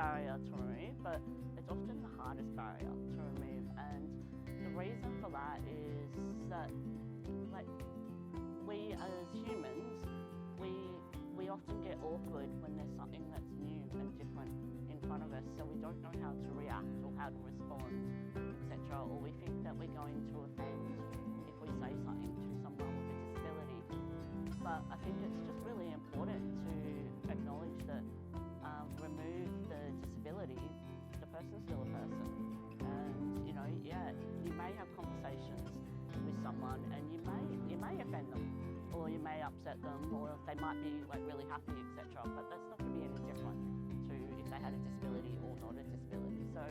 barrier to remove, but it's often the hardest barrier to remove. And the reason for that is that, like, we as humans, we often get awkward when there's something that's new and different in front of us, so we don't know how to react or how to respond, etc. Or we think that we're going to offend if we say something to someone with a disability. But I think it's just really important to acknowledge that remove the disability, the person's still a person. And you may have conversations with someone and you may offend them, or you may upset them, or they might be like really happy, etc. But that's not going to be any different to if they had a disability or not a disability. So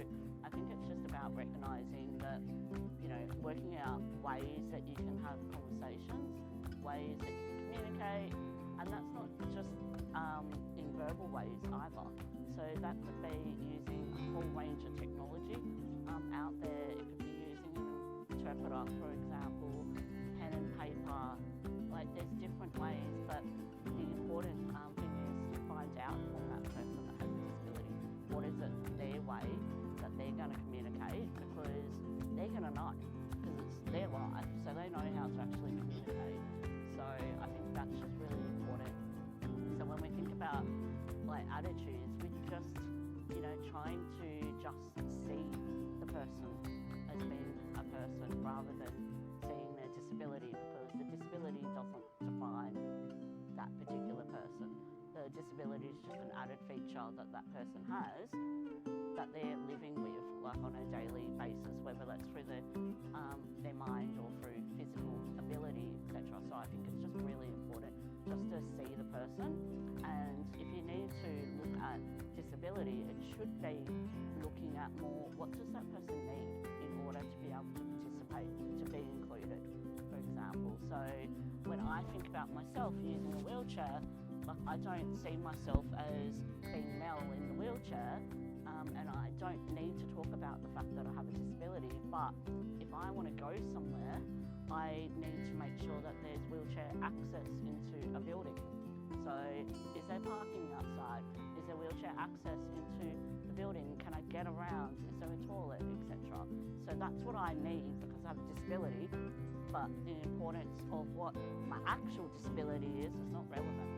I think it's just about recognising that, working out ways that you can have conversations, ways that you can communicate, and that's not just in verbal ways either. So that could be using a whole range of technology out there. It could be using an interpreter, for example, pen and paper. Like, there's different ways, but the important thing is to find out from that person that has a disability, what is it their way that they're going to communicate, because they're going to know, because it's their life, so they know how to actually communicate. So I think that's just really important. So when we think about like attitudes, we're just, trying to just see the person as being a person rather than seeing their disability, because the disability doesn't define that particular person. The disability is just an added feature that that person has that they're living with, like on a daily basis, whether that's through their mind or through physical ability, etc. So I think it's just really important just to see the person. And if you need to look at disability, it should be looking at more, what does that person need in order to be able to participate, to be included, for example. So when I think about myself using a wheelchair, like, I don't see myself as being Mel in the wheelchair, and I don't need to talk about the fact that I have a disability, but if I want to go somewhere, I need to make sure that there's wheelchair access into a building. So is there parking outside? Is there wheelchair access into the building? Can I get around? Is there a toilet, etc.? So that's what I need because I have a disability, but the importance of what my actual disability is not relevant.